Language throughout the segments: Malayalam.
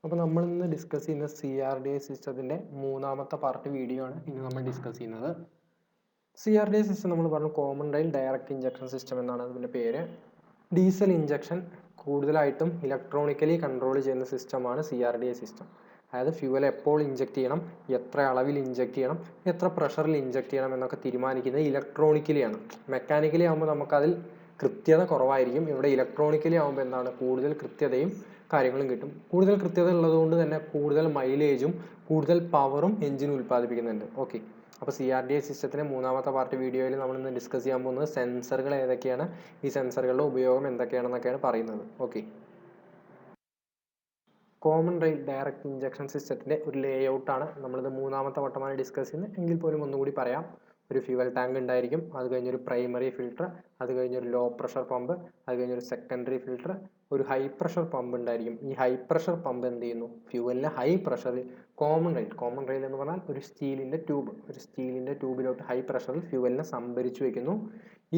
അപ്പോൾ നമ്മൾ ഇന്ന് ഡിസ്കസ് ചെയ്യുന്ന CRDA സിസ്റ്റത്തിൻ്റെ മൂന്നാമത്തെ പാർട്ട് വീഡിയോ ആണ് ഇന്ന് നമ്മൾ ഡിസ്കസ് ചെയ്യുന്നത്. CRDA സിസ്റ്റം നമ്മൾ പറഞ്ഞു common rail direct injection system എന്നാണ് അതിൻ്റെ പേര്. ഡീസൽ ഇഞ്ചക്ഷൻ കൂടുതലായിട്ടും ഇലക്ട്രോണിക്കലി കൺട്രോൾ ചെയ്യുന്ന സിസ്റ്റമാണ് CRDA സിസ്റ്റം. അതായത് ഫ്യൂവൽ എപ്പോൾ ഇഞ്ചക്ട് ചെയ്യണം, എത്ര അളവിൽ ഇഞ്ചക്ട് ചെയ്യണം, എത്ര പ്രഷറിൽ ഇഞ്ചക്ട് ചെയ്യണം എന്നൊക്കെ തീരുമാനിക്കുന്നത് ഇലക്ട്രോണിക്കലിയാണ്. മെക്കാനിക്കലി ആകുമ്പോൾ നമുക്കതിൽ കൃത്യത കുറവായിരിക്കും. ഇവിടെ ഇലക്ട്രോണിക്കലി ആകുമ്പോൾ എന്താണ് കൂടുതൽ കൃത്യതയും കാര്യങ്ങളും കിട്ടും. കൂടുതൽ കൃത്യത ഉള്ളതുകൊണ്ട് തന്നെ കൂടുതൽ മൈലേജും കൂടുതൽ പവറും എഞ്ചിൻ ഉൽപ്പാദിപ്പിക്കുന്നുണ്ട്. ഓക്കെ, അപ്പോൾ CRDA സിസ്റ്റത്തിൻ്റെ മൂന്നാമത്തെ പാർട്ട് വീഡിയോയിൽ നമ്മൾ ഇന്ന് ഡിസ്കസ് ചെയ്യാൻ പോകുന്നത് സെൻസറുകൾ ഏതൊക്കെയാണ്, ഈ സെൻസറുകളുടെ ഉപയോഗം എന്തൊക്കെയാണെന്നൊക്കെയാണ് പറയുന്നത്. Okay, common rail direct injection സിസ്റ്റത്തിൻ്റെ ഒരു ലേ ഔട്ടാണ് നമ്മളിത് മൂന്നാമത്തെ വട്ടമാണ് ഡിസ്കസ് ചെയ്യുന്നത്. എങ്കിൽ പോലും ഒന്നുകൂടി പറയാം. ഒരു ഫ്യൂവൽ ടാങ്ക് ഉണ്ടായിരിക്കും, അത് കഴിഞ്ഞൊരു പ്രൈമറി ഫിൽട്ടർ, അത് കഴിഞ്ഞൊരു ലോ പ്രഷർ പമ്പ്, അത് കഴിഞ്ഞൊരു സെക്കൻഡറി ഫിൽട്ടർ, ഒരു ഹൈ പ്രഷർ പമ്പ് ഉണ്ടായിരിക്കും. ഈ ഹൈ പ്രഷർ പമ്പ് എന്ത് ചെയ്യുന്നു, ഫ്യൂവലിനെ ഹൈ പ്രഷറിൽ കോമൺ റെയിൽ എന്ന് പറഞ്ഞാൽ ഒരു സ്റ്റീലിൻ്റെ ട്യൂബിലോട്ട് ഹൈ പ്രഷറിൽ ഫ്യൂവലിനെ സംഭരിച്ചു വയ്ക്കുന്നു.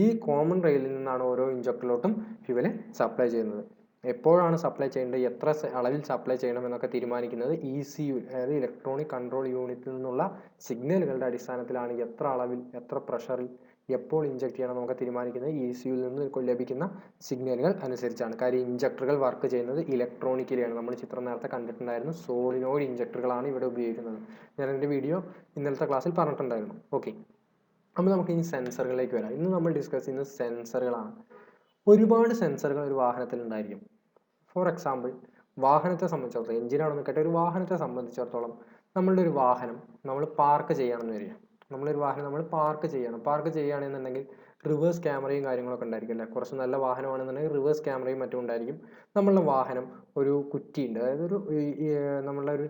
ഈ കോമൺ റെയിലിൽ നിന്നാണ് ഓരോ ഇഞ്ചക്ടറിലോട്ടും ഫ്യൂവൽ സപ്ലൈ ചെയ്യുന്നത്. എപ്പോഴാണ് സപ്ലൈ ചെയ്യേണ്ടത്, എത്ര അളവിൽ സപ്ലൈ ചെയ്യണം എന്നൊക്കെ തീരുമാനിക്കുന്നത് ECU, അതായത് ഇലക്ട്രോണിക് കൺട്രോൾ യൂണിറ്റിൽ നിന്നുള്ള സിഗ്നലുകളുടെ അടിസ്ഥാനത്തിലാണ്. എത്ര അളവിൽ, എത്ര പ്രഷറിൽ, എപ്പോൾ ഇഞ്ചക്ട് ചെയ്യണം എന്നൊക്കെ തീരുമാനിക്കുന്നത് ECUയിൽ നിന്ന് ലഭിക്കുന്ന സിഗ്നലുകൾ അനുസരിച്ചാണ്. കാര്യം ഇഞ്ചക്ടറുകൾ വർക്ക് ചെയ്യുന്നത് ഇലക്ട്രോണിക്കലിയാണ്. നമ്മൾ ചിത്രം നേരത്തെ കണ്ടിട്ടുണ്ടായിരുന്നു. സോളിനോയിഡ് ഇഞ്ചക്ടറുകളാണ് ഇവിടെ ഉപയോഗിക്കുന്നത്. ഞാൻ എൻ്റെ വീഡിയോ ഇന്നലത്തെ ക്ലാസ്സിൽ പറഞ്ഞിട്ടുണ്ടായിരുന്നു. ഓക്കെ, അപ്പോൾ നമുക്ക് ഇനി സെൻസറുകളിലേക്ക് വരാം. ഇന്ന് നമ്മൾ ഡിസ്കസ് ചെയ്യുന്നത് സെൻസറുകളാണ്. ഒരുപാട് സെൻസറുകൾ ഒരു വാഹനത്തിൽ ഉണ്ടായിരിക്കും. ഫോർ എക്സാമ്പിൾ, വാഹനത്തെ സംബന്ധിച്ചിടത്തോളം, എഞ്ചിനാണെന്ന് കേട്ട ഒരു വാഹനത്തെ സംബന്ധിച്ചിടത്തോളം നമ്മളുടെ ഒരു വാഹനം നമ്മൾ പാർക്ക് ചെയ്യണമെന്ന് വരിക. നമ്മളൊരു വാഹനം നമ്മൾ പാർക്ക് ചെയ്യുകയാണെന്നുണ്ടെങ്കിൽ റിവേഴ്സ് ക്യാമറയും കാര്യങ്ങളൊക്കെ ഉണ്ടായിരിക്കും അല്ലേ. കുറച്ച് നല്ല വാഹനമാണെന്നുണ്ടെങ്കിൽ റിവേഴ്സ് ക്യാമറയും മറ്റും ഉണ്ടായിരിക്കും. നമ്മളുടെ വാഹനം ഒരു കുറ്റിയുണ്ട്, അതായത് ഒരു നമ്മളുടെ ഒരു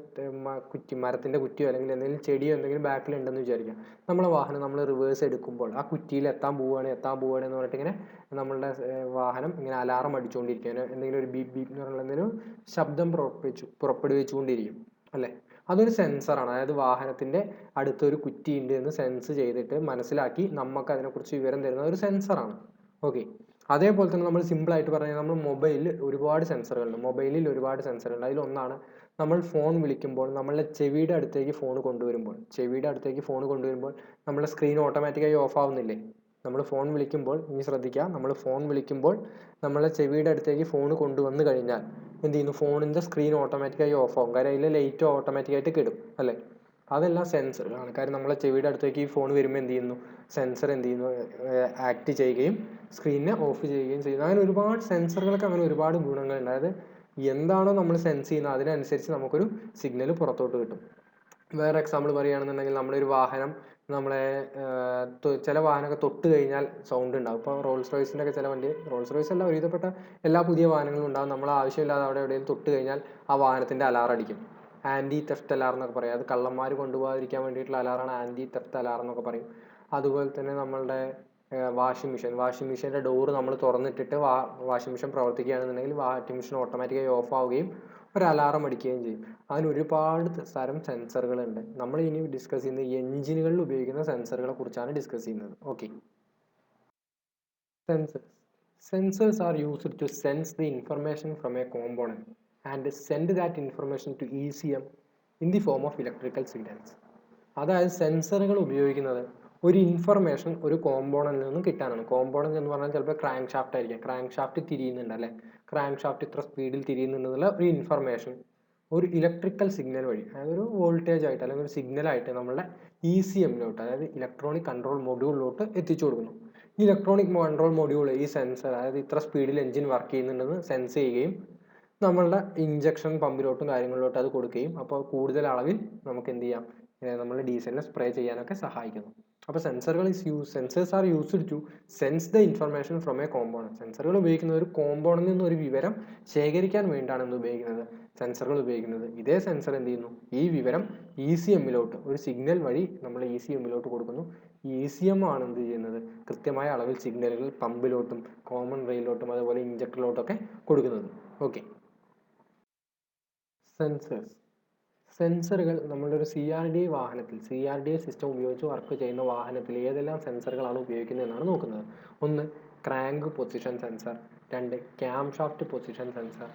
കുറ്റി, മരത്തിൻ്റെ കുറ്റിയോ അല്ലെങ്കിൽ എന്തെങ്കിലും ചെടിയോ എന്തെങ്കിലും ബാക്കിൽ ഉണ്ടെന്ന് വിചാരിക്കാം. നമ്മളെ വാഹനം നമ്മൾ റിവേഴ്സ് എടുക്കുമ്പോൾ ആ കുറ്റിയിൽ എത്താൻ പോവുകയാണ് എന്ന് പറഞ്ഞിട്ട് ഇങ്ങനെ നമ്മളുടെ വാഹനം ഇങ്ങനെ അലാറം അടിച്ചുകൊണ്ടിരിക്കുക, എന്തെങ്കിലും ഒരു ബീപ്പ് ബീപ്പ് എന്ന് പറഞ്ഞാൽ എന്തെങ്കിലും ശബ്ദം പുറപ്പെടുവിച്ചുകൊണ്ടിരിക്കും അല്ലേ. അതൊരു സെൻസറാണ്. അതായത് വാഹനത്തിൻ്റെ അടുത്തൊരു കുറ്റി ഉണ്ട് എന്ന് സെൻസ് ചെയ്തിട്ട് മനസ്സിലാക്കി നമുക്ക് അതിനെക്കുറിച്ച് വിവരം തരുന്ന ഒരു സെൻസറാണ്. ഓക്കെ, അതേപോലെ തന്നെ നമ്മൾ സിമ്പിളായിട്ട് പറഞ്ഞാൽ നമ്മൾ മൊബൈലിൽ ഒരുപാട് സെൻസറുകളുണ്ട്. അതിലൊന്നാണ് നമ്മൾ ഫോൺ വിളിക്കുമ്പോൾ നമ്മളുടെ ചെവിയുടെ അടുത്തേക്ക് ഫോൺ കൊണ്ടുവരുമ്പോൾ നമ്മുടെ സ്ക്രീൻ ഓട്ടോമാറ്റിക്കായി ഓഫ് ആവുന്നില്ലേ. നമ്മൾ ഫോൺ വിളിക്കുമ്പോൾ, ഇനി ശ്രദ്ധിക്കുക, നമ്മൾ ഫോൺ വിളിക്കുമ്പോൾ നമ്മളെ ചെവിയുടെ അടുത്തേക്ക് ഫോൺ കൊണ്ടുവന്ന് കഴിഞ്ഞാൽ എന്ത് ചെയ്യുന്നു, ഫോണിൻ്റെ സ്ക്രീൻ ഓട്ടോമാറ്റിക്കായി ഓഫ് ആവും. കാര്യം അതിലെ ലൈറ്റ് ഓട്ടോമാറ്റിക്കായിട്ട് കിടും അല്ലേ. അതെല്ലാം സെൻസറുകളാണ്. കാര്യം നമ്മളെ ചെവിയുടെ അടുത്തേക്ക് ഈ ഫോൺ വരുമ്പോൾ എന്ത് ചെയ്യുന്നു, സെൻസർ എന്ത് ചെയ്യുന്നു, ആക്ട് ചെയ്യുകയും സ്ക്രീനിനെ ഓഫ് ചെയ്യുകയും ചെയ്യുന്നു. അങ്ങനെ ഒരുപാട് സെൻസറുകൾക്ക് അങ്ങനെ ഒരുപാട് ഗുണങ്ങളുണ്ട്. അതായത് എന്താണോ നമ്മൾ സെൻസ് ചെയ്യുന്നത് അതിനനുസരിച്ച് നമുക്കൊരു സിഗ്നൽ പുറത്തോട്ട് കിട്ടും. വേറെ എക്സാമ്പിൾ പറയുകയാണെന്നുണ്ടെങ്കിൽ നമ്മളൊരു വാഹനം ചില വാഹനമൊക്കെ തൊട്ട് കഴിഞ്ഞാൽ സൗണ്ട് ഉണ്ടാകും. ഇപ്പോൾ റോൾസ് റോയ്സിൻ്റെ ഒക്കെ ചില വണ്ടി, റോൾസ് റോയ്സ് അല്ല, ഒരുവിധപ്പെട്ട എല്ലാ പുതിയ വാഹനങ്ങളും ഉണ്ടാകും. നമ്മൾ ആവശ്യമില്ലാതെ അവിടെ എവിടെയും തൊട്ട് കഴിഞ്ഞാൽ ആ വാഹനത്തിൻ്റെ അലാറം അടിക്കും. ആൻറ്റി തെഫ്റ്റ് അലാറം എന്നൊക്കെ പറയും. അത് കള്ളന്മാർ കൊണ്ടുപോകാതിരിക്കാൻ വേണ്ടിയിട്ടുള്ള അലാറാണ് ആൻറ്റി തെഫ്റ്റ് അലാറം എന്നൊക്കെ പറയും. അതുപോലെ തന്നെ നമ്മളുടെ വാഷിംഗ് മെഷീൻ്റെ ഡോറ് നമ്മൾ തുറന്നിട്ടിട്ട് വാഷിംഗ് മെഷീൻ പ്രവർത്തിക്കുകയാണെന്നുണ്ടെങ്കിൽ വാഷിംഗ് മെഷീൻ ഓട്ടോമാറ്റിക്കായി ഓഫ് ആവുകയും ഒരു അലാറം അടിക്കുകയും ചെയ്യും. അതിന് ഒരുപാട് തരം സെൻസറുകളുണ്ട്. നമ്മൾ ഇനി ഡിസ്കസ് ചെയ്യുന്നത് എഞ്ചിനുകളിൽ ഉപയോഗിക്കുന്ന സെൻസറുകളെ കുറിച്ചാണ് ഡിസ്കസ് ചെയ്യുന്നത്. Okay, sensors are used to sense the information from a component and send that information to ECM in the form of electrical signals. അതായത് സെൻസറുകൾ ഉപയോഗിക്കുന്നത് ഒരു ഇൻഫർമേഷൻ ഒരു കോമ്പോണന്റിൽ നിന്നും കിട്ടാനാണ്. കോമ്പോണന്റ് എന്ന് പറഞ്ഞാൽ ചിലപ്പോൾ ക്രാങ്ക് ഷാഫ്റ്റ് ആയിരിക്കും. ക്രാങ്ക് ഷാഫ്റ്റ് തിരിയുന്നുണ്ട് അല്ലേ, ക്രാങ്ക് ഷാഫ്റ്റ് ഇത്ര സ്പീഡിൽ തിരിയുന്നുണ്ടെന്നുള്ള ഒരു ഇൻഫർമേഷൻ ഒരു ഇലക്ട്രിക്കൽ സിഗ്നൽ വഴി, അതായത് ഒരു വോൾട്ടേജ് ആയിട്ട് അല്ലെങ്കിൽ ഒരു സിഗ്നലായിട്ട് നമ്മളുടെ ECMലോട്ട്, അതായത് ഇലക്ട്രോണിക് കൺട്രോൾ മൊഡ്യൂളിലോട്ട് എത്തിച്ചു കൊടുക്കുന്നു. ഈ ഇലക്ട്രോണിക് കൺട്രോൾ മൊഡ്യൂൾ ഈ സെൻസർ, അതായത് ഇത്ര സ്പീഡിൽ എഞ്ചിൻ വർക്ക് ചെയ്യുന്നുണ്ടെന്ന് സെൻസ് ചെയ്യുകയും നമ്മളുടെ ഇഞ്ചക്ഷൻ പമ്പിലോട്ടും കാര്യങ്ങളിലോട്ടും അത് കൊടുക്കുകയും അപ്പോൾ കൂടുതൽ അളവിൽ നമുക്ക് എന്ത് ചെയ്യാം, നമ്മൾ ഡീസലിനെ സ്പ്രേ ചെയ്യാനൊക്കെ സഹായിക്കുന്നു. അപ്പോൾ sensors are used to sense the information from a component. സെൻസറുകൾ ഉപയോഗിക്കുന്നത് ഒരു കോമ്പോണന്റിൽ നിന്ന് ഒരു വിവരം ശേഖരിക്കാൻ വേണ്ടിയാണ് സെൻസറുകൾ ഉപയോഗിക്കുന്നത്. ഇതേ സെൻസർ എന്ത് ചെയ്യുന്നു, ഈ വിവരം ECMലോട്ട് ഒരു സിഗ്നൽ വഴി നമ്മൾ ECMലോട്ട് കൊടുക്കുന്നു. ECM ആണ് എന്ത് ചെയ്യുന്നത്, കൃത്യമായ അളവിൽ സിഗ്നലുകൾ പമ്പിലോട്ടും കോമൺ റെയിലോട്ടും അതുപോലെ ഇഞ്ചക്ടറിലോട്ടൊക്കെ കൊടുക്കുന്നത്. ഓക്കെ, സെൻസറുകൾ നമ്മളുടെ ഒരു CRDA സിസ്റ്റം ഉപയോഗിച്ച് വർക്ക് ചെയ്യുന്ന വാഹനത്തിൽ ഏതെല്ലാം സെൻസറുകളാണ് ഉപയോഗിക്കുന്നത് എന്നാണ് നോക്കുന്നത്. ഒന്ന്, ക്രാങ്ക് പൊസിഷൻ സെൻസർ. രണ്ട്, cam shaft position sensor.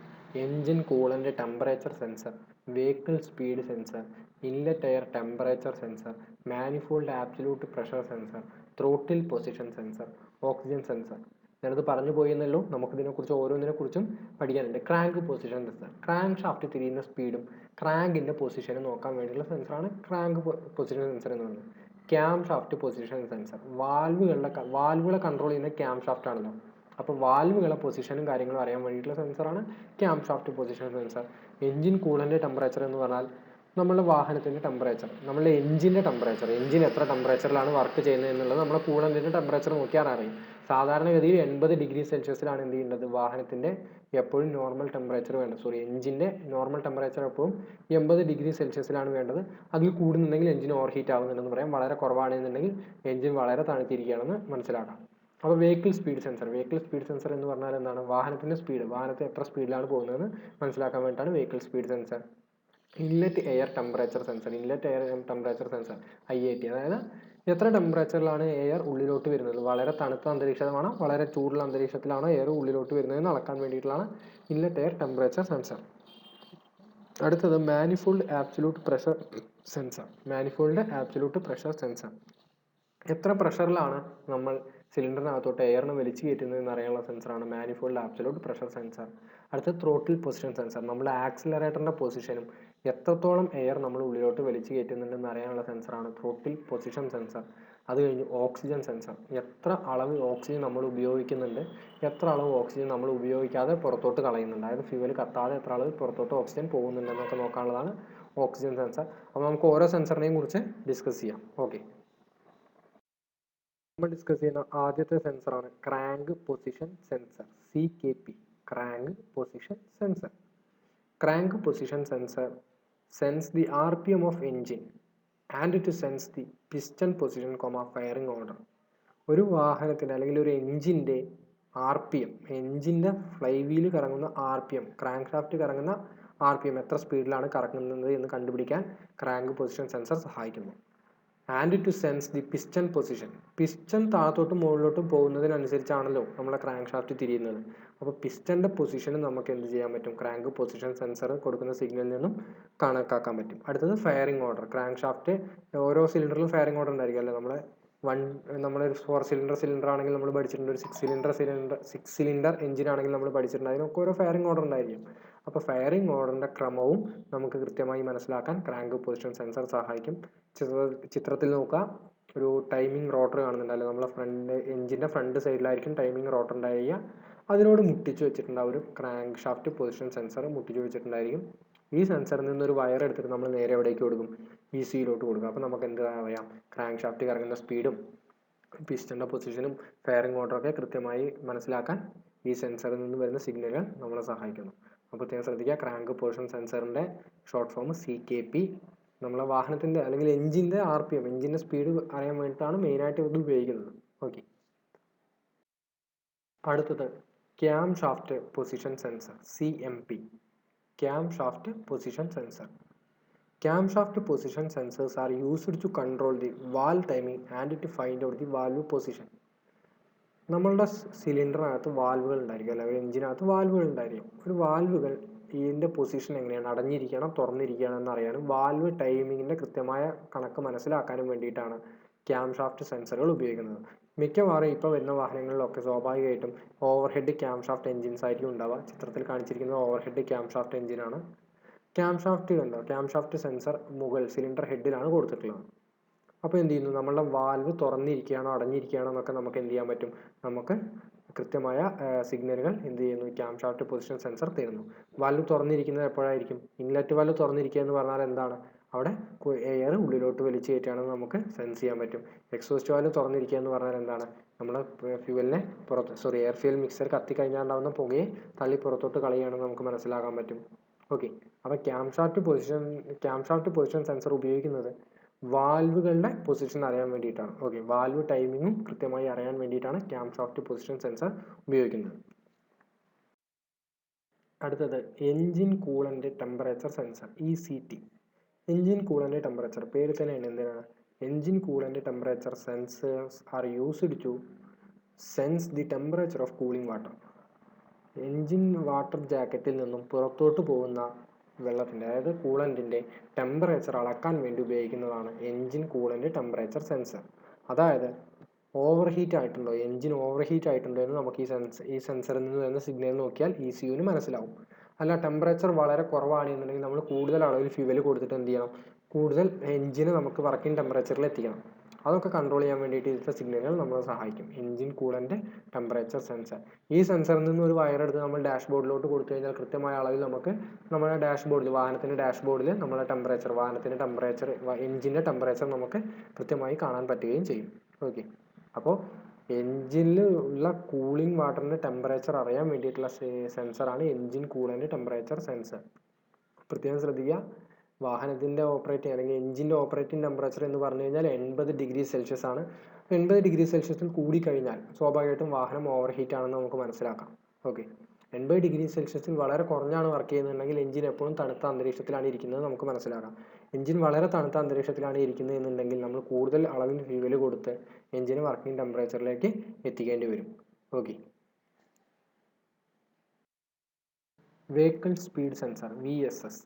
Engine coolant temperature sensor, vehicle speed sensor, inlet air temperature sensor, manifold absolute pressure sensor, throttle position sensor, oxygen sensor. ഞാനത് പറഞ്ഞു പോയി എന്നല്ലോ. നമുക്കിതിനെക്കുറിച്ച് ഓരോന്നിനെക്കുറിച്ചും പഠിക്കാനുണ്ട്. Crank position sensor, crank shaft തിരിയുന്ന സ്പീഡും ക്രാങ്കിൻ്റെ പൊസിഷനും നോക്കാൻ വേണ്ടിയുള്ള സെൻസറാണ് ക്രാങ്ക് പൊസിഷൻ സെൻസർ എന്ന് പറയുന്നത്. ക്യാം ഷാഫ്റ്റ് പൊസിഷൻ സെൻസർ, വാൽവുകളെ കൺട്രോൾ ചെയ്യുന്ന ക്യാം ഷാഫ്റ്റ് ആണല്ലോ. അപ്പോൾ വാൽവുകളെ പൊസിഷനും കാര്യങ്ങളും അറിയാൻ വേണ്ടിയിട്ടുള്ള സെൻസറാണ് camshaft position sensor. Engine coolant temperature എന്ന് പറഞ്ഞാൽ നമ്മളുടെ വാഹനത്തിൻ്റെ ടെമ്പറേച്ചർ, നമ്മളുടെ എഞ്ചിൻ്റെ ടെമ്പറേച്ചർ, എഞ്ചിൻ എത്ര ടെമ്പറേച്ചറിലാണ് വർക്ക് ചെയ്യുന്നത് എന്നുള്ളത് നമ്മുടെ കൂളൻ്റിൻ്റെ ടെമ്പറേച്ചർ നോക്കിയാൽ അറിയും. സാധാരണഗതിയിൽ 80 ഡിഗ്രി സെൽഷ്യസിലാണ് എന്ത് ചെയ്യേണ്ടത്, വാഹനത്തിൻ്റെ എപ്പോഴും നോർമൽ ടെമ്പറേച്ചർ വേണ്ടത്. എഞ്ചിൻ്റെ നോർമൽ ടെമ്പറേച്ചർ എപ്പോഴും 80 ഡിഗ്രി സെൽഷ്യസിലാണ് വേണ്ടത്. അതിൽ കൂടുന്നുണ്ടെങ്കിൽ എഞ്ചിൻ ഓവർ ഹീറ്റ് ആവുന്നുണ്ടെന്ന് പറയാം. വളരെ കുറവാണെന്നുണ്ടെങ്കിൽ എഞ്ചിൻ വളരെ തണുത്തിരിക്കുകയാണെന്ന് മനസ്സിലാക്കാം. അപ്പോൾ vehicle speed sensor, vehicle speed sensor എന്ന് പറഞ്ഞാൽ എന്താണ്, വാഹനത്തിൻ്റെ സ്പീഡ്, വാഹനത്തിൽ എത്ര സ്പീഡിലാണ് പോകുന്നതെന്ന് മനസ്സിലാക്കാൻ വേണ്ടിയിട്ടാണ് vehicle speed sensor. Inlet air temperature sensor, inlet air temperature sensor IAT, അതായത് എത്ര ടെമ്പറേച്ചറിലാണ് എയർ ഉള്ളിലോട്ട് വരുന്നത്, വളരെ തണുത്ത അന്തരീക്ഷമാണോ വളരെ ചൂടുള്ള അന്തരീക്ഷത്തിലാണോ എയർ ഉള്ളിലോട്ട് വരുന്നതെന്ന് അളക്കാൻ വേണ്ടിയിട്ടുള്ളതാണ് ഇൻലെറ്റ് എയർ ടെമ്പറേച്ചർ സെൻസർ. അടുത്തത് manifold absolute pressure sensor, manifold absolute pressure sensor. എത്ര പ്രഷറിലാണ് നമ്മൾ സിലിണ്ടറിനകത്തോട്ട് എയറിന് വലിച്ചു കയറ്റുന്നതെന്ന് അറിയാനുള്ള സെൻസറാണ് മാനിഫോൾഡ് ആബ്സല്യൂട്ട് പ്രഷർ സെൻസർ. അടുത്ത ത്രോട്ടിൽ പൊസിഷൻ സെൻസർ, നമ്മുടെ ആക്സിലറേറ്ററിൻ്റെ പൊസിഷനും എത്രത്തോളം എയർ നമ്മൾ ഉള്ളിലോട്ട് വലിച്ചു കയറ്റുന്നുണ്ടെന്ന് അറിയാനുള്ള സെൻസറാണ് ത്രോട്ടിൽ പൊസിഷൻ സെൻസർ. അത് കഴിഞ്ഞ് ഓക്സിജൻ സെൻസർ, എത്ര അളവ് ഓക്സിജൻ നമ്മൾ ഉപയോഗിക്കുന്നുണ്ട്, എത്ര അളവ് ഓക്സിജൻ നമ്മൾ ഉപയോഗിക്കാതെ പുറത്തോട്ട് കളയുന്നുണ്ട്, അതായത് ഫ്യൂവൽ കത്താതെ എത്ര അളവ് പുറത്തോട്ട് ഓക്സിജൻ പോകുന്നുണ്ടെന്നൊക്കെ നോക്കാനുള്ളതാണ് ഓക്സിജൻ സെൻസർ. അപ്പോൾ നമുക്ക് ഓരോ സെൻസറിനെയും കുറിച്ച് ഡിസ്കസ് ചെയ്യാം. ഓക്കെ, നമ്മൾ ഡിസ്കസ് ചെയ്യുന്ന ആദ്യത്തെ സെൻസറാണ് crank position sensor, CKP, crank position sensor. Crank position sensor sense the RPM of engine and to sense the piston position, firing order. ഒരു വാഹനത്തിന് അല്ലെങ്കിൽ ഒരു എഞ്ചിൻ്റെ RPM, എഞ്ചിൻ്റെ ഫ്ലൈ വീല് കറങ്ങുന്ന RPM, ക്രാങ്ക് ഷാഫ്റ്റ് കറങ്ങുന്ന RPM എത്ര സ്പീഡിലാണ് കറങ്ങുന്നത് എന്ന് കണ്ടുപിടിക്കാൻ ക്രാങ്ക് പൊസിഷൻ സെൻസർ സഹായിക്കുന്നു. And to sense the piston position, piston താഴത്തോട്ടും മുകളിലോട്ടും പോകുന്നതിനനുസരിച്ചാണല്ലോ നമ്മളെ ക്രാങ്ക് ഷാഫ്റ്റ് തിരിയുന്നത്. അപ്പോൾ പിസ്റ്റൻ്റെ പൊസിഷനും നമുക്ക് എന്ത് ചെയ്യാൻ പറ്റും, ക്രാങ്ക് പൊസിഷൻ സെൻസർ കൊടുക്കുന്ന സിഗ്നലിൽ നിന്നും കണക്കാക്കാൻ പറ്റും. അടുത്തത് ഫയറിംഗ് ഓർഡർ, ക്രാങ്ക് ഷാഫ്റ്റ് ഓരോ സിലിണ്ടറിലും ഫയറിംഗ് ഓർഡർ ഉണ്ടായിരിക്കും അല്ലേ. നമ്മളൊരു 4 സിലിണ്ടർ ആണെങ്കിൽ നമ്മൾ പഠിച്ചിട്ടുണ്ട്, ഒരു 6 സിലിണ്ടർ എഞ്ചിൻ ആണെങ്കിൽ നമ്മൾ പഠിച്ചിട്ടുണ്ട്. അതിനൊക്കെ ഓരോ ഫയറിംഗ് ഓർഡർ ഉണ്ടായിരിക്കും. അപ്പോൾ ഫയറിംഗ് ഓർഡറിൻ്റെ ക്രമവും നമുക്ക് കൃത്യമായി മനസ്സിലാക്കാൻ ക്രാങ്ക് പൊസിഷൻ സെൻസർ സഹായിക്കും. ചിത്രത്തിൽ നോക്കുക, ഒരു ടൈമിംഗ് റോട്ടർ കാണുന്നുണ്ടല്ലോ, നമ്മളെ എഞ്ചിൻ്റെ ഫ്രണ്ട് സൈഡിലായിരിക്കും ടൈമിംഗ് റോട്ടർ ഉണ്ടായിരിക്കുക. അതിനോട് മുട്ടിച്ച് വെച്ചിട്ടുണ്ടാവും ഒരു ക്രാങ്ക് ഷാഫ്റ്റ് പൊസിഷൻ സെൻസർ മുട്ടിച്ച് വെച്ചിട്ടുണ്ടായിരിക്കും. ഈ സെൻസറിൽ നിന്നൊരു വയർ എടുത്തിട്ട് നമ്മൾ നേരെ എവിടേക്ക് കൊടുക്കും, ECUയിലോട്ട് കൊടുക്കും. അപ്പോൾ നമുക്ക് എന്ത് അറിയാം, ക്രാങ്ക് ഷാഫ്റ്റ് കറങ്ങുന്ന സ്പീഡും പിസ്റ്റൻ്റെ പൊസിഷനും ഫയറിംഗ് ഓർഡറൊക്കെ കൃത്യമായി മനസ്സിലാക്കാൻ ഈ സെൻസറിൽ നിന്ന് വരുന്ന സിഗ്നലുകൾ നമ്മളെ സഹായിക്കുന്നു. അപ്പോൾ പ്രത്യേകം ശ്രദ്ധിക്കുക, ക്രാങ്ക് പൊസിഷൻ സെൻസറിൻ്റെ ഷോർട്ട് ഫോം CKP. നമ്മളെ വാഹനത്തിൻ്റെ അല്ലെങ്കിൽ എഞ്ചിൻ്റെ RPM, എഞ്ചിൻ്റെ സ്പീഡ് അറിയാൻ വേണ്ടിയിട്ടാണ് മെയിനായിട്ട് ഇത് ഉപയോഗിക്കുന്നത്. ഓക്കെ, അടുത്തത് cam shaft position sensor, CMP, cam shaft position sensor. Cam shaft position sensors are used to control the valve timing and to find out the valve position. നമ്മളുടെ സിലിണ്ടറിനകത്ത് വാൽവുകൾ ഉണ്ടായിരിക്കും, അല്ലെങ്കിൽ എഞ്ചിനകത്ത് വാൽവുകൾ ഉണ്ടായിരിക്കും. ഒരു വാൽവുകൾ ഇതിൻ്റെ പൊസിഷൻ എങ്ങനെയാണ്, അടഞ്ഞിരിക്കണം തുറന്നിരിക്കണം എന്നറിയാനും വാൽവ് ടൈമിങ്ങിൻ്റെ കൃത്യമായ കണക്ക് മനസ്സിലാക്കാനും വേണ്ടിയിട്ടാണ് ക്യാം ഷാഫ്റ്റ് സെൻസറുകൾ ഉപയോഗിക്കുന്നത്. മിക്കവാറും ഇപ്പോൾ വരുന്ന വാഹനങ്ങളിലൊക്കെ സ്വാഭാവികമായിട്ടും over head cam shaft engines ആയിരിക്കും ഉണ്ടാവുക. ചിത്രത്തിൽ കാണിച്ചിരിക്കുന്നത് ഓവർ ഹെഡ് ക്യാം ഷാഫ്റ്റ് എഞ്ചിനാണ്. ക്യാം ഷാഫ്റ്റ് കണ്ടോ, ക്യാം ഷാഫ്റ്റ് സെൻസർ മുകൾ സിലിണ്ടർ ഹെഡിലാണ് കൊടുത്തിട്ടുള്ളത്. അപ്പോൾ എന്ത് ചെയ്യുന്നു, നമ്മളുടെ വാൽവ് തുറന്നിരിക്കുകയാണോ അടഞ്ഞിരിക്കുകയാണോ എന്നൊക്കെ നമുക്ക് എന്ത് ചെയ്യാൻ പറ്റും, നമുക്ക് കൃത്യമായ സിഗ്നലുകൾ എന്ത് ചെയ്യുന്നു, ക്യാം ഷാഫ്റ്റ് പൊസിഷൻ സെൻസർ തരുന്നു. വാൽവ് തുറന്നിരിക്കുന്നത് എപ്പോഴായിരിക്കും, ഇൻലെറ്റ് വാൽവ് തുറന്നിരിക്കുക എന്ന് പറഞ്ഞാൽ എന്താണ്, അവിടെ എയർ ഉള്ളിലോട്ട് വലിച്ചു കയറ്റുകയാണെന്ന് നമുക്ക് സെൻസ് ചെയ്യാൻ പറ്റും. എക്സോസ്റ്റ് വാൽവ് തുറന്നിരിക്കുക എന്ന് പറഞ്ഞാൽ എന്താണ്, നമ്മൾ ഫ്യൂവലിനെ എയർ ഫ്യൂവൽ മിക്സർ കത്തിക്കഴിഞ്ഞാൽ ഉണ്ടാകുന്ന പുകയെ തള്ളി പുറത്തോട്ട് കളയുകയാണെന്ന് നമുക്ക് മനസ്സിലാക്കാൻ പറ്റും. ഓക്കെ, അപ്പോൾ ക്യാം ഷാഫ്റ്റ് പൊസിഷൻ സെൻസർ ഉപയോഗിക്കുന്നത് വാൽവുകളുടെ പൊസിഷൻ അറിയാൻ വേണ്ടിയിട്ടാണ്. ഓക്കെ, വാൽവ് ടൈമിങ്ങും കൃത്യമായി അറിയാൻ വേണ്ടിയിട്ടാണ് ക്യാം ഷാഫ്റ്റ് പൊസിഷൻ സെൻസർ ഉപയോഗിക്കുന്നത്. അടുത്തത് engine coolant temperature sensor, ECT. Engine coolant temperature പേര് തന്നെ എന്തിനാണ്, engine coolant temperature sensors are used to sense the temperature of cooling water. Engine water ജാക്കറ്റിൽ നിന്നും പുറത്തോട്ട് പോകുന്ന വെള്ളത്തിൻ്റെ അതായത് കൂളൻറ്റിൻ്റെ ടെമ്പറേച്ചർ അളക്കാൻ വേണ്ടി ഉപയോഗിക്കുന്നതാണ് എൻജിൻ കൂളൻ്റ് ടെമ്പറേച്ചർ സെൻസർ. അതായത് ഓവർ ഹീറ്റ് ആയിട്ടുണ്ടോ, എൻജിൻ ഓവർ ഹീറ്റ് ആയിട്ടുണ്ടോ എന്ന് നമുക്ക് ഈ സെൻസറിൽ നിന്ന് വരുന്ന സിഗ്നൽ നോക്കിയാൽ ECUവിന് മനസ്സിലാവും. അല്ല ടെമ്പറേച്ചർ വളരെ കുറവാണ് എന്നുണ്ടെങ്കിൽ നമ്മൾ കൂടുതൽ അളവിൽ ഫ്യൂവൽ കൊടുത്തിട്ട് എന്ത് ചെയ്യണം, കൂടുതൽ എൻജിന് നമുക്ക് വർക്കിംഗ് ടെമ്പറേച്ചറിൽ എത്തിക്കണം. അതൊക്കെ കൺട്രോൾ ചെയ്യാൻ വേണ്ടിയിട്ട് ഇതിലത്തെ സിഗ്നലുകൾ നമ്മളെ സഹായിക്കും. Engine coolant temperature sensor. ഈ സെൻസറിൽ നിന്ന് ഒരു വയർ എടുത്ത് നമ്മൾ ഡാഷ്ബോർഡിലോട്ട് കൊടുത്തു കഴിഞ്ഞാൽ കൃത്യമായ അളവിൽ നമുക്ക് നമ്മുടെ ഡാഷ്ബോർഡിൽ, വാഹനത്തിൻ്റെ ഡാഷ്ബോർഡിൽ നമ്മുടെ ടെമ്പറേച്ചർ, വാഹനത്തിൻ്റെ ടെമ്പറേച്ചർ, എൻജിൻ്റെ ടെമ്പറേച്ചർ നമുക്ക് കൃത്യമായി കാണാൻ പറ്റുകയും ചെയ്യും. ഓക്കെ, അപ്പോൾ എൻജിനിൽ ഉള്ള കൂളിംഗ് വാട്ടറിൻ്റെ ടെമ്പറേച്ചർ അറിയാൻ വേണ്ടിയിട്ടുള്ള സെൻസറാണ് എൻജിൻ കൂളൻ്റ് ടെമ്പറേച്ചർ സെൻസർ. പ്രത്യേകം ശ്രദ്ധിക്കുക, വാഹനത്തിൻ്റെ ഓപ്പറേറ്റിംഗ് അല്ലെങ്കിൽ എൻജിൻ്റെ ഓപ്പറേറ്റിംഗ് ടെമ്പറേച്ചർ എന്ന് പറഞ്ഞു കഴിഞ്ഞാൽ 80 ഡിഗ്രി സെൽഷ്യസ് ആണ്. 80 ഡിഗ്രി സെൽഷ്യസിൽ കൂടിക്കഴിഞ്ഞാൽ സ്വാഭാവികമായിട്ടും വാഹനം ഓവർ ഹീറ്റ് ആണെന്ന് നമുക്ക് മനസ്സിലാക്കാം. ഓക്കെ, 80 ഡിഗ്രി സെൽഷ്യസിൽ വളരെ കുറഞ്ഞാണ് വർക്ക് ചെയ്യുന്നുണ്ടെങ്കിൽ എൻജിൻ എപ്പോഴും തണുത്ത അന്തരീക്ഷത്തിലാണ് ഇരിക്കുന്നത് നമുക്ക് മനസ്സിലാക്കാം. എൻജിൻ വളരെ തണുത്ത അന്തരീക്ഷത്തിലാണ് ഇരിക്കുന്നത് എന്നുണ്ടെങ്കിൽ നമ്മൾ കൂടുതൽ അളവിൽ ഫ്യൂവൽ കൊടുത്ത് എൻജിന് വർക്കിംഗ് ടെമ്പറേച്ചറിലേക്ക് എത്തിക്കേണ്ടി വരും. Okay, vehicle speed sensor VSS.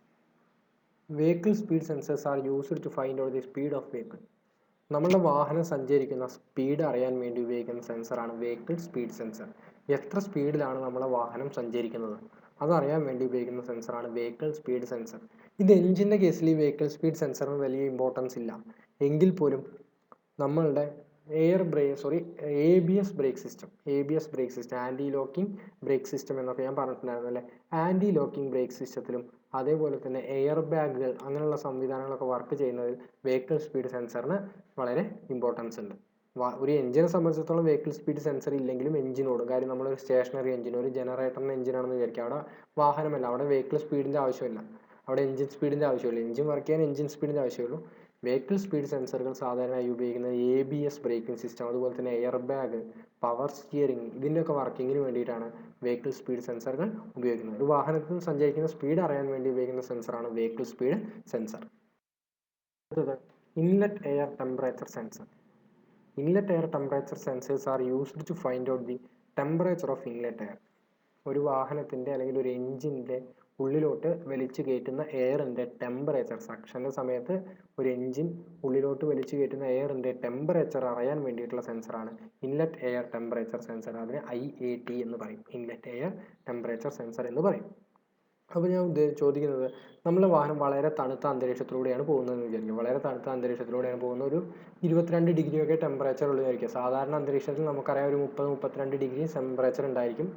Vehicle speed sensors are used to find out the speed of vehicle. നമ്മളുടെ വാഹനം സഞ്ചരിക്കുന്ന സ്പീഡ് അറിയാൻ വേണ്ടി ഉപയോഗിക്കുന്ന സെൻസറാണ് വെഹിക്കിൾ സ്പീഡ് സെൻസർ. എത്ര സ്പീഡിലാണ് നമ്മളെ വാഹനം സഞ്ചരിക്കുന്നത് അതറിയാൻ വേണ്ടി ഉപയോഗിക്കുന്ന സെൻസറാണ് വെഹിക്കിൾ സ്പീഡ് സെൻസർ. ഇത് എൻജിൻ്റെ കേസിൽ ഈ വെഹിക്കിൾ സ്പീഡ് സെൻസറിന് വലിയ ഇമ്പോർട്ടൻസ് ഇല്ല എങ്കിൽ പോലും നമ്മളുടെ ABS brake system, anti locking brake system എന്നൊക്കെ ഞാൻ പറഞ്ഞിട്ടുണ്ടായിരുന്നു അല്ലേ. ആൻറ്റി ലോക്കിംഗ് ബ്രേക്ക് സിസ്റ്റത്തിലും അതേപോലെ തന്നെ എയർ ബാഗുകൾ അങ്ങനെയുള്ള സംവിധാനങ്ങളൊക്കെ വർക്ക് ചെയ്യുന്നതിൽ വെഹിക്കിൾ സ്പീഡ് സെൻസറിന് വളരെ ഇമ്പോർട്ടൻസ് ഉണ്ട്. ഒരു എഞ്ചിനെ സംബന്ധിച്ചിടത്തോളം വെഹിക്കിൾ സ്പീഡ് സെൻസർ ഇല്ലെങ്കിലും എഞ്ചിനോട്, കാര്യം നമ്മളൊരു സ്റ്റേഷനറി എഞ്ചിൻ, ഒരു ജനറേറ്ററിൻ്റെ എഞ്ചിനാണെന്ന് വിചാരിക്കുക, അവിടെ വാഹനമല്ല, അവിടെ വെഹിക്കിൾ സ്പീഡിൻ്റെ ആവശ്യമില്ല, അവിടെ എഞ്ചിൻ സ്പീഡിൻ്റെ ആവശ്യമില്ല. എഞ്ചിൻ വർക്ക് ചെയ്യാൻ എഞ്ചിൻ സ്പീഡിൻ്റെ ആവശ്യമുള്ളൂ. വെഹിക്കിൾ സ്പീഡ് സെൻസറുകൾ സാധാരണയായി ഉപയോഗിക്കുന്നത് ABS ബ്രേക്കിംഗ് സിസ്റ്റം, അതുപോലെ തന്നെ എയർ ബാഗ്, പവർ സ്റ്റിയറിംഗ്, ഇതിൻ്റെയൊക്കെ വർക്കിങ്ങിന് വേണ്ടിയിട്ടാണ് വെഹിക്കിൾ സ്പീഡ് സെൻസറുകൾ ഉപയോഗിക്കുന്നത്. ഒരു വാഹനത്തിൽ സഞ്ചരിക്കുന്ന സ്പീഡ് അറിയാൻ വേണ്ടി ഉപയോഗിക്കുന്ന സെൻസറാണ് വെഹിക്കിൾ സ്പീഡ് സെൻസർ. അടുത്തത് inlet air temperature sensor. Inlet air temperature sensors are used to find out the temperature of inlet air. ഒരു വാഹനത്തിൻ്റെ അല്ലെങ്കിൽ ഒരു എൻജിൻ്റെ ഉള്ളിലോട്ട് വലിച്ചു കയറ്റുന്ന എയറിൻ്റെ ടെമ്പറേച്ചർ, സക്ഷൻ്റെ സമയത്ത് ഒരു എൻജിൻ ഉള്ളിലോട്ട് വലിച്ചു കയറ്റുന്ന എയറിൻ്റെ ടെമ്പറേച്ചർ അറിയാൻ വേണ്ടിയിട്ടുള്ള സെൻസറാണ് ഇൻലെറ്റ് എയർ ടെമ്പറേച്ചർ സെൻസർ. അതിന് IAT എന്ന് പറയും, ഇൻലെറ്റ് എയർ ടെമ്പറേച്ചർ സെൻസർ എന്ന് പറയും. അപ്പോൾ ഞാൻ ചോദിക്കുന്നത്, നമ്മളെ വാഹനം വളരെ തണുത്ത അന്തരീക്ഷത്തിലൂടെയാണ് പോകുന്നതെന്ന് വിചാരിക്കും. വളരെ തണുത്ത അന്തരീക്ഷത്തിലൂടെയാണ് പോകുന്നത്, ഒരു 22 ഡിഗ്രിയൊക്കെ ടെമ്പറേച്ചർ ഉള്ളതായിരിക്കും. സാധാരണ അന്തരീക്ഷത്തിൽ നമുക്കറിയാം ഒരു 30-32 ഡിഗ്രി ടെമ്പറേച്ചർ ഉണ്ടായിരിക്കും.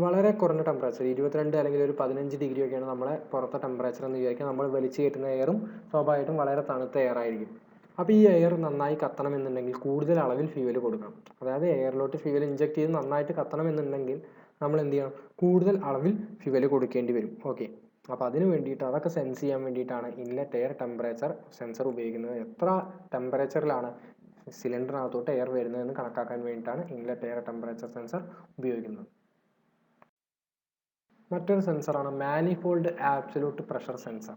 വളരെ കുറഞ്ഞ ടെമ്പറേച്ചർ 22 അല്ലെങ്കിൽ ഒരു 15 ഡിഗ്രിയൊക്കെയാണ് നമ്മളെ പുറത്തെ ടെമ്പറേച്ചർ എന്ന് വിചാരിക്കുക. നമ്മൾ വലിച്ചു കയറ്റുന്ന എയറും സ്വാഭാവികമായിട്ടും വളരെ തണുത്ത എയർ ആയിരിക്കും. അപ്പോൾ ഈ എയർ നന്നായി കത്തണമെന്നുണ്ടെങ്കിൽ കൂടുതൽ അളവിൽ ഫ്യൂവൽ കൊടുക്കണം. അതായത് എയറിലോട്ട് ഫ്യൂവൽ ഇഞ്ചെക്ട് ചെയ്ത് നന്നായിട്ട് കത്തണമെന്നുണ്ടെങ്കിൽ നമ്മൾ എന്ത് ചെയ്യണം, കൂടുതൽ അളവിൽ ഫ്യൂവൽ കൊടുക്കേണ്ടി വരും. ഓക്കെ, അപ്പോൾ അതിന് വേണ്ടിയിട്ട് അതൊക്കെ സെൻസ് ചെയ്യാൻ വേണ്ടിയിട്ടാണ് ഇൻലെറ്റ് എയർ ടെമ്പറേച്ചർ സെൻസർ ഉപയോഗിക്കുന്നത്. എത്ര ടെമ്പറേച്ചറിലാണ് സിലിണ്ടറിനകത്തോട്ട് എയർ വരുന്നതെന്ന് കണക്കാക്കാൻ വേണ്ടിയിട്ടാണ് ഇൻലെറ്റ് എയർ ടെമ്പറേച്ചർ സെൻസർ ഉപയോഗിക്കുന്നത്. മറ്റൊരു സെൻസറാണ് manifold absolute pressure sensor.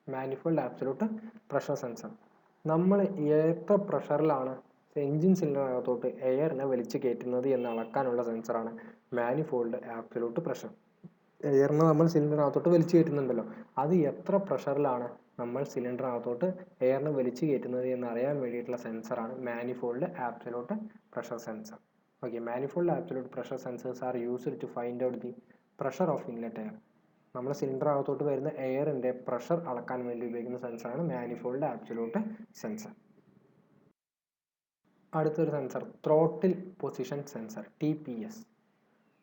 Manifold absolute pressure sensor നമ്മൾ എത്ര പ്രഷറിലാണ് എൻജിൻ സിലിണ്ടറിനകത്തോട്ട് എയറിനെ വലിച്ചു കയറ്റുന്നത് എന്ന് അളക്കാനുള്ള സെൻസറാണ് മാനിഫോൾഡ് ആബ്സലൂട്ട് പ്രഷർ. എയറിനെ നമ്മൾ സിലിണ്ടറിനകത്തോട്ട് വലിച്ചു കയറ്റുന്നുണ്ടല്ലോ, അത് എത്ര പ്രഷറിലാണ് നമ്മൾ സിലിണ്ടറിനകത്തോട്ട് എയറിനെ വലിച്ചു കയറ്റുന്നത് എന്ന് അറിയാൻ വേണ്ടിയിട്ടുള്ള സെൻസറാണ് manifold absolute pressure sensor. Okay, manifold absolute pressure sensors are used to find out the pressure of inlet air. നമ്മുടെ സിലിണ്ടറിനകത്തോട്ട് വരുന്ന എയറിൻ്റെ പ്രഷർ അളക്കാൻ വേണ്ടി ഉപയോഗിക്കുന്ന സെൻസറാണ് മാനിഫോൾഡ് ആബ്സലൂട്ട് സെൻസർ. അടുത്തൊരു sensor throttle position sensor TPS.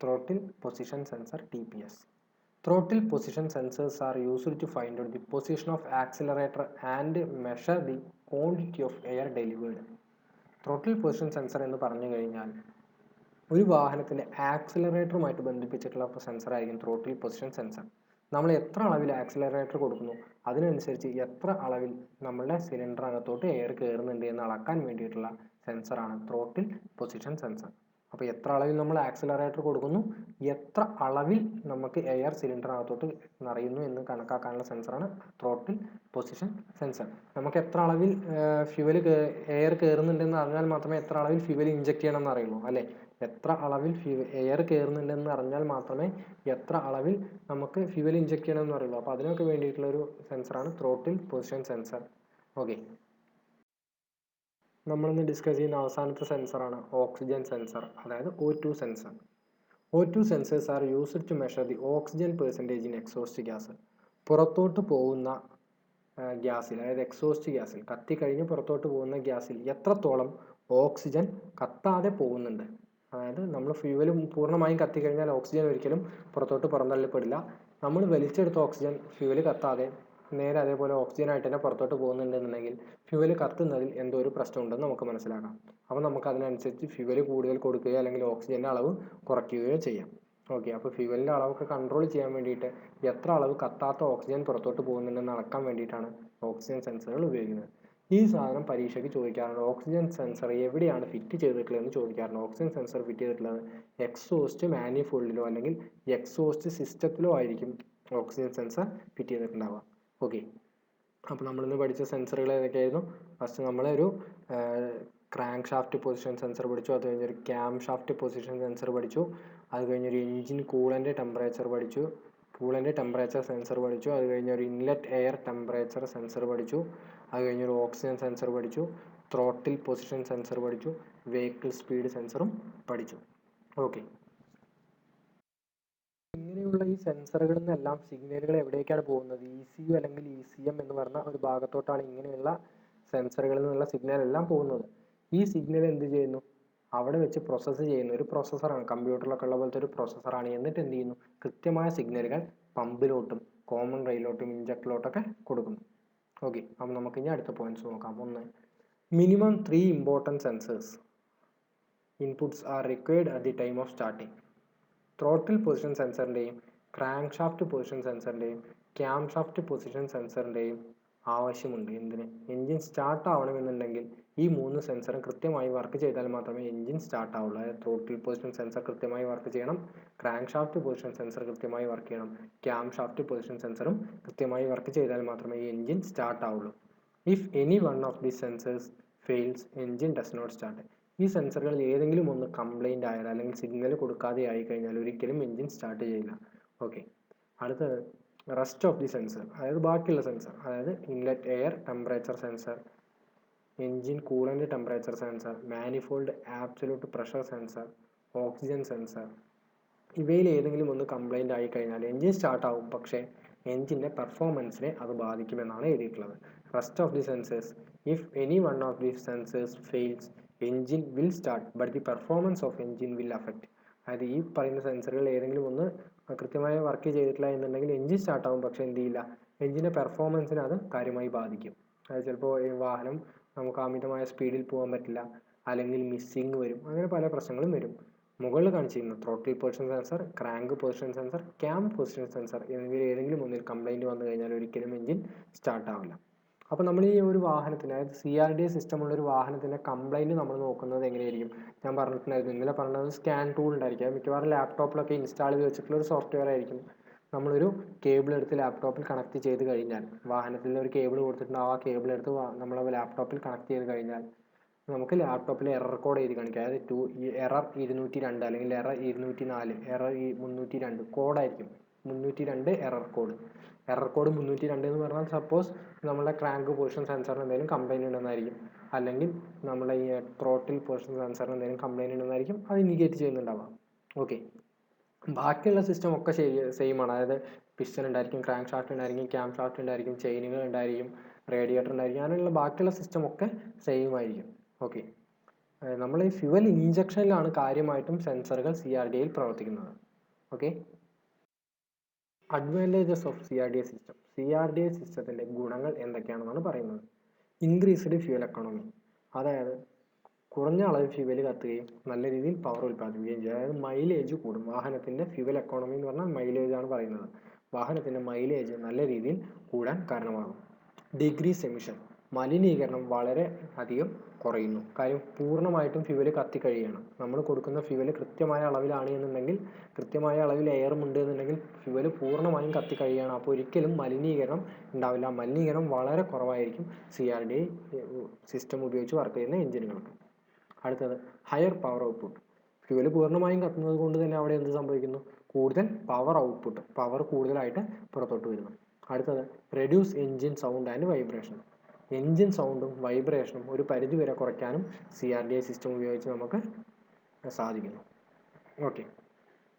Throttle position sensor TPS. Throttle position sensors are used to find out the position of accelerator and measure the quantity of air delivered. Throttle position sensor എന്ന് പറഞ്ഞു കഴിഞ്ഞാൽ ഒരു വാഹനത്തിൻ്റെ ആക്സിലറേറ്ററുമായിട്ട് ബന്ധിപ്പിച്ചിട്ടുള്ള സെൻസർ ആയിരിക്കും ത്രോട്ടിൽ പൊസിഷൻ സെൻസർ. നമ്മൾ എത്ര അളവിൽ ആക്സിലറേറ്റർ കൊടുക്കുന്നു അതിനനുസരിച്ച് എത്ര അളവിൽ നമ്മളുടെ സിലിണ്ടറിനകത്തോട്ട് എയർ കയറുന്നുണ്ട് എന്ന് അളക്കാൻ വേണ്ടിയിട്ടുള്ള സെൻസറാണ് ത്രോട്ടിൽ പൊസിഷൻ സെൻസർ. അപ്പോൾ എത്ര അളവിൽ നമ്മൾ ആക്സിലറേറ്റർ കൊടുക്കുന്നു, എത്ര അളവിൽ നമുക്ക് എയർ സിലിണ്ടറിനകത്തോട്ട് നിറയുന്നു എന്ന് കണക്കാക്കാനുള്ള സെൻസറാണ് ത്രോട്ടിൽ പൊസിഷൻ സെൻസർ. നമുക്ക് എത്ര അളവിൽ ഫ്യൂവൽ എയർ കയറുന്നുണ്ടെന്ന് അറിഞ്ഞാൽ മാത്രമേ എത്ര അളവിൽ ഫ്യൂവൽ ഇഞ്ചെക്ട് ചെയ്യണമെന്ന് അറിയുള്ളൂ അല്ലേ. എത്ര അളവിൽ എയർ കയറുന്നുണ്ടെന്ന് അറിഞ്ഞാൽ മാത്രമേ എത്ര അളവിൽ നമുക്ക് ഫ്യൂവൽ ഇഞ്ചെക്ട് ചെയ്യണമെന്ന് അറിയുള്ളൂ. അപ്പോൾ അതിനൊക്കെ വേണ്ടിയിട്ടുള്ള ഒരു സെൻസറാണ് ത്രോട്ടിൽ പൊസിഷൻ സെൻസർ. ഓക്കെ, നമ്മളിന്ന് ഡിസ്കസ് ചെയ്യുന്ന അവസാനത്തെ സെൻസറാണ് ഓക്സിജൻ സെൻസർ, അതായത് O2 sensor. O2 sensors are used to measure the oxygen percentage in exhaust gas. പുറത്തോട്ട് പോകുന്ന ഗ്യാസിൽ, അതായത് എക്സോസ്റ്റ് ഗ്യാസിൽ, കത്തിക്കഴിഞ്ഞ് പുറത്തോട്ട് പോകുന്ന ഗ്യാസിൽ എത്രത്തോളം ഓക്സിജൻ കത്താതെ പോകുന്നുണ്ട്. അതായത് നമ്മൾ ഫ്യൂവൽ പൂർണ്ണമായും കത്തിക്കഴിഞ്ഞാൽ ഓക്സിജൻ ഒരിക്കലും പുറത്തോട്ട് പുറന്തള്ളപ്പെടില്ല. നമ്മൾ വലിച്ചെടുത്ത ഓക്സിജൻ ഫ്യൂവൽ കത്താതെ നേരെ അതേപോലെ ഓക്സിജനായിട്ട് തന്നെ പുറത്തോട്ട് പോകുന്നുണ്ടെന്നുണ്ടെങ്കിൽ ഫ്യൂവൽ കത്തുന്നതിൽ എന്തോ ഒരു പ്രശ്നമുണ്ടെന്ന് നമുക്ക് മനസ്സിലാക്കാം. അപ്പോൾ നമുക്ക് അതിനനുസരിച്ച് ഫ്യൂവൽ കൂടുതൽ കൊടുക്കുകയോ അല്ലെങ്കിൽ ഓക്സിജൻ്റെ അളവ് കുറയ്ക്കുകയോ ചെയ്യാം. ഓക്കെ, അപ്പോൾ ഫ്യൂവലിൻ്റെ അളവൊക്കെ കൺട്രോൾ ചെയ്യാൻ വേണ്ടിയിട്ട് എത്ര അളവ് കത്താത്ത ഓക്സിജൻ പുറത്തോട്ട് പോകുന്നുണ്ടെന്ന് അളക്കാൻ വേണ്ടിയിട്ടാണ് ഓക്സിജൻ സെൻസറുകൾ ഉപയോഗിക്കുന്നത്. ഈ സാധനം പരീക്ഷയ്ക്ക് ചോദിക്കാറുണ്ട്. ഓക്സിജൻ സെൻസർ എവിടെയാണ് ഫിറ്റ് ചെയ്തിട്ടുള്ളതെന്ന് ചോദിക്കാറുണ്ട്. ഓക്സിജൻ സെൻസർ ഫിറ്റ് ചെയ്തിട്ടുള്ളത് എക്സോസ്റ്റ് മാനിഫോൾഡിലോ അല്ലെങ്കിൽ എക്സോസ്റ്റ് സിസ്റ്റത്തിലോ ആയിരിക്കും ഓക്സിജൻ സെൻസർ ഫിറ്റ് ചെയ്തിട്ടുണ്ടാവുക. ഓക്കെ, അപ്പോൾ നമ്മളിന്ന് പഠിച്ച സെൻസറുകൾ ഏതൊക്കെയായിരുന്നു? ഫസ്റ്റ് നമ്മളൊരു ക്രാങ്ക് ഷാഫ്റ്റ് പൊസിഷൻ സെൻസർ പഠിച്ചു. അത് കഴിഞ്ഞൊരു ക്യാം ഷാഫ്റ്റ് പൊസിഷൻ സെൻസർ പഠിച്ചു. അത് കഴിഞ്ഞൊരു എൻജിൻ കൂളൻ്റെ ടെമ്പറേച്ചർ പഠിച്ചു, കൂളൻ്റെ ടെമ്പറേച്ചർ സെൻസർ പഠിച്ചു. അത് കഴിഞ്ഞൊരു ഇൻലെറ്റ് എയർ ടെമ്പറേച്ചർ സെൻസർ പഠിച്ചു. അത് കഴിഞ്ഞൊരു ഓക്സിജൻ സെൻസർ പഠിച്ചു. ത്രോട്ടിൽ പൊസിഷൻ സെൻസർ പഠിച്ചു. വെഹിക്കിൾ സ്പീഡ് സെൻസറും പഠിച്ചു. ഓക്കെ, ഇങ്ങനെയുള്ള ഈ സെൻസറുകളിൽ നിന്നെല്ലാം സിഗ്നലുകൾ എവിടേക്കാണ് പോകുന്നത്? ECU അല്ലെങ്കിൽ ECM എന്ന് പറഞ്ഞ ഒരു ഭാഗത്തോട്ടാണ് ഇങ്ങനെയുള്ള സെൻസറുകളിൽ നിന്നുള്ള സിഗ്നൽ എല്ലാം പോകുന്നത്. ഈ സിഗ്നൽ എന്ത് ചെയ്യുന്നു? അവിടെ വെച്ച് പ്രോസസ്സ് ചെയ്യുന്ന ഒരു പ്രോസസ്സറാണ്. കമ്പ്യൂട്ടറിലൊക്കെ ഉള്ള പോലത്തെ ഒരു പ്രോസസ്സറാണ്. എന്നിട്ട് എന്ത് ചെയ്യുന്നു? കൃത്യമായ സിഗ്നലുകൾ പമ്പിലോട്ടും കോമൺ റെയിലോട്ടും ഇഞ്ചക്ടറിലോട്ടൊക്കെ കൊടുക്കുന്നു. ഓക്കെ, അപ്പോൾ നമുക്ക് ഇനി അടുത്ത പോയിന്റ്സ് നോക്കാം. ഒന്ന്, minimum 3 important sensors inputs are required at the time of starting. Throttle position സെൻസറിൻ്റെയും ക്രാങ്ക് ഷാഫ്റ്റ് പൊസിഷൻ സെൻസറിൻ്റെയും ക്യാം ഷാഫ്റ്റ് പൊസിഷൻ സെൻസറിൻ്റെയും ആവശ്യമുണ്ട്. എന്തിന്? എൻജിൻ സ്റ്റാർട്ട് ആവണമെന്നുണ്ടെങ്കിൽ ഈ 3 സെൻസറും കൃത്യമായി വർക്ക് ചെയ്താൽ മാത്രമേ എൻജിൻ സ്റ്റാർട്ട് ആവുള്ളൂ. അതായത് ത്രോട്ടിൽ പൊസിഷൻ സെൻസർ കൃത്യമായി വർക്ക് ചെയ്യണം, ക്രാങ്ക് ഷാഫ്റ്റ് പൊസിഷൻ സെൻസർ കൃത്യമായി വർക്ക് ചെയ്യണം, ക്യാം ഷാഫ്റ്റ് പൊസിഷൻ സെൻസറും കൃത്യമായി വർക്ക് ചെയ്താൽ മാത്രമേ ഈ എൻജിൻ സ്റ്റാർട്ട് ആവുള്ളൂ. If any one of the sensors fails, engine does not start. ഈ സെൻസറുകളിൽ ഏതെങ്കിലും ഒന്ന് കംപ്ലൈൻ്റ് ആയാൽ അല്ലെങ്കിൽ സിഗ്നൽ കൊടുക്കാതെ ആയി കഴിഞ്ഞാൽ ഒരിക്കലും എൻജിൻ സ്റ്റാർട്ട് ചെയ്യില്ല. ഓക്കെ, അടുത്തത് റെസ്റ്റ് ഓഫ് ദി സെൻസർ, അതായത് ബാക്കിയുള്ള സെൻസർ, അതായത് inlet air temperature sensor, engine coolant temperature sensor, manifold absolute pressure sensor, oxygen sensor. ഇവയിൽ ഏതെങ്കിലും ഒന്ന് കംപ്ലൈൻ്റ് ആയി കഴിഞ്ഞാൽ എൻജിൻ സ്റ്റാർട്ട് ആവും, പക്ഷേ എൻജിൻ്റെ പെർഫോമൻസിനെ അത് ബാധിക്കുമെന്നാണ് എഴുതിയിട്ടുള്ളത്. Rest of the sensors, if any one of the sensors fails, engine will start but the performance of engine will affect. അതായത് ഈ പറയുന്ന സെൻസറുകൾ ഏതെങ്കിലും ഒന്ന് കൃത്യമായി വർക്ക് ചെയ്തിട്ടില്ല എന്നുണ്ടെങ്കിൽ എൻജിൻ സ്റ്റാർട്ട് ആവും, പക്ഷേ എന്ത് ചെയ്യില്ല, എൻജിൻ്റെ പെർഫോമൻസിനെ അത് കാര്യമായി ബാധിക്കും. അതായത് ചിലപ്പോൾ ഈ വാഹനം നമുക്ക് അമിതമായ സ്പീഡിൽ പോകാൻ പറ്റില്ല, അല്ലെങ്കിൽ മിസ്സിങ് വരും, അങ്ങനെ പല പ്രശ്നങ്ങളും വരും. മുകളിൽ കാണിച്ചിരുന്നു throttle position sensor, crank position sensor, cam position sensor എന്നിവയിൽ ഏതെങ്കിലും ഒന്നിൽ കംപ്ലൈൻറ്റ് വന്നു കഴിഞ്ഞാൽ ഒരിക്കലും എൻജിൻ സ്റ്റാർട്ട് ആവില്ല. അപ്പോൾ നമ്മൾ ഈ ഒരു വാഹനത്തിന്, അതായത് CRDA സിസ്റ്റമുള്ള ഒരു വാഹനത്തിൻ്റെ കംപ്ലൈൻറ്റ് നമ്മൾ നോക്കുന്നത് എങ്ങനെയായിരിക്കും? ഞാൻ പറഞ്ഞിട്ടുണ്ടായിരുന്നു, ഇന്നലെ പറഞ്ഞത് സ്കാൻ ടൂൾ ഉണ്ടായിരിക്കും. അത് മിക്കവാറും ലാപ്ടോപ്പിലൊക്കെ ഇൻസ്റ്റാൾ ചെയ്ത് വെച്ചിട്ടുള്ള ഒരു സോഫ്റ്റ്വെയർ ആയിരിക്കും. നമ്മളൊരു കേബിൾ എടുത്ത് ലാപ്ടോപ്പിൽ കണക്ട് ചെയ്ത് കഴിഞ്ഞാൽ, വാഹനത്തിൽ ഒരു കേബിൾ കൊടുത്തിട്ടുണ്ടാവും, ആ കേബിൾ എടുത്ത് നമ്മളെ ലാപ്ടോപ്പിൽ കണക്ട് ചെയ്ത് കഴിഞ്ഞാൽ നമുക്ക് ലാപ്ടോപ്പിൽ എറർ കോഡ് എഴുതി കാണിക്കും. അതായത് എറർ 202 അല്ലെങ്കിൽ error 204, error 302 കോഡായിരിക്കും. 302 error code. Error code 302 എന്ന് പറഞ്ഞാൽ സപ്പോസ് നമ്മുടെ ക്രാങ്ക് പൊസിഷൻ സെൻസറിന് എന്തെങ്കിലും കംപ്ലൈൻറ്റ് ഉണ്ടെന്നായിരിക്കും, അല്ലെങ്കിൽ നമ്മുടെ ഈ ത്രോട്ടിൽ പൊസിഷൻ സെൻസറിന് എന്തെങ്കിലും കംപ്ലൈൻറ്റ് ഉണ്ടെന്നായിരിക്കും അത് ഇൻഡിക്കേറ്റ് ചെയ്യുന്നുണ്ടാവുക. ഓക്കെ, ബാക്കിയുള്ള സിസ്റ്റം ഒക്കെ സെയിം ആണ്. അതായത് പിസ്റ്റൺ ഉണ്ടായിരിക്കും, ക്രാങ്ക് ഷാഫ്റ്റ് ഉണ്ടായിരിക്കും, ക്യാം ഷാഫ്റ്റ് ഉണ്ടായിരിക്കും, ചെയിനുകൾ ഉണ്ടായിരിക്കും, റേഡിയേറ്റർ ഉണ്ടായിരിക്കും, അങ്ങനെയുള്ള ബാക്കിയുള്ള സിസ്റ്റം ഒക്കെ സെയിം ആയിരിക്കും. ഓക്കെ, നമ്മൾ ഈ ഫ്യുവൽ ഇഞ്ചക്ഷനിലാണ് കാര്യമായിട്ടും സെൻസറുകൾ CRDAയിൽ പ്രവർത്തിക്കുന്നത്. Okay, advantages of CRDA system. CRDA സിസ്റ്റത്തിൻ്റെ ഗുണങ്ങൾ എന്തൊക്കെയാണെന്നാണ് പറയുന്നത്. ഇൻക്രീസ്ഡ് ഫ്യൂവൽ എക്കോണമി, അതായത് കുറഞ്ഞ അളവിൽ ഫ്യൂവൽ കത്തുകയും നല്ല രീതിയിൽ പവർ ഉൽപ്പാദിപ്പിക്കുകയും ചെയ്യും. അതായത് മൈലേജ് കൂടും. വാഹനത്തിൻ്റെ ഫ്യൂവൽ എക്കോണമി എന്ന് പറഞ്ഞാൽ മൈലേജ് ആണ് പറയുന്നത്. വാഹനത്തിൻ്റെ മൈലേജ് നല്ല രീതിയിൽ കൂടാൻ കാരണമാകും. ഡിഗ്രീസ് എമിഷൻ, മലിനീകരണം വളരെ അധികം കുറയുന്നു. കാര്യം പൂർണ്ണമായിട്ടും ഫ്യൂവൽ കത്തിക്കഴിയുകയാണ്. നമ്മൾ കൊടുക്കുന്ന ഫ്യൂവൽ കൃത്യമായ അളവിലാണ് എന്നുണ്ടെങ്കിൽ, കൃത്യമായ അളവിൽ എയറും ഉണ്ട് എന്നുണ്ടെങ്കിൽ ഫ്യൂവൽ പൂർണ്ണമായും കത്തിക്കഴിയുകയാണ്. അപ്പോൾ ഒരിക്കലും മലിനീകരണം ഉണ്ടാവില്ല. മലിനീകരണം വളരെ കുറവായിരിക്കും CRDA സിസ്റ്റം ഉപയോഗിച്ച് വർക്ക് ചെയ്യുന്ന എഞ്ചിനുകൾക്ക്. അടുത്തത് ഹയർ പവർ ഔട്ട്പുട്ട്. ഫ്യൂവൽ പൂർണ്ണമായും കത്തുന്നത് കൊണ്ട് തന്നെ അവിടെ എന്ത് സംഭവിക്കുന്നു? കൂടുതൽ പവർ ഔട്ട്പുട്ട്, പവർ കൂടുതലായിട്ട് പുറത്തോട്ട് വരുന്നു. അടുത്തത് reduce engine sound and vibration. Engine സൗണ്ടും വൈബ്രേഷനും ഒരു പരിധി വരെ കുറയ്ക്കാനും CRDA സിസ്റ്റം ഉപയോഗിച്ച് നമുക്ക് സാധിക്കുന്നു. ഓക്കെ,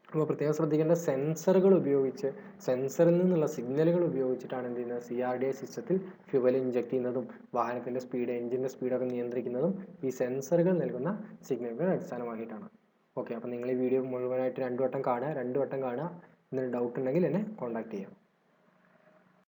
അപ്പോൾ പ്രത്യേകം ശ്രദ്ധിക്കേണ്ട സെൻസറുകൾ ഉപയോഗിച്ച്, സെൻസറിൽ നിന്നുള്ള സിഗ്നലുകൾ ഉപയോഗിച്ചിട്ടാണ് എന്ത് ചെയ്യുന്നത്? CRDA സിസ്റ്റത്തിൽ ഫ്യൂവൽ ഇഞ്ചക്ട് ചെയ്യുന്നതും വാഹനത്തിൻ്റെ സ്പീഡ്, എഞ്ചിൻ്റെ സ്പീഡൊക്കെ നിയന്ത്രിക്കുന്നതും ഈ സെൻസറുകൾ നൽകുന്ന സിഗ്നലുകൾ അടിസ്ഥാനമാക്കിയിട്ടാണ്. ഓക്കെ, അപ്പോൾ നിങ്ങൾ ഈ വീഡിയോ മുഴുവനായിട്ട് 2 വട്ടം കാണുക. 2 വട്ടം കാണുക. എന്തെങ്കിലും ഡൗട്ട് ഉണ്ടെങ്കിൽ എന്നെ കോൺടാക്ട് ചെയ്യാം.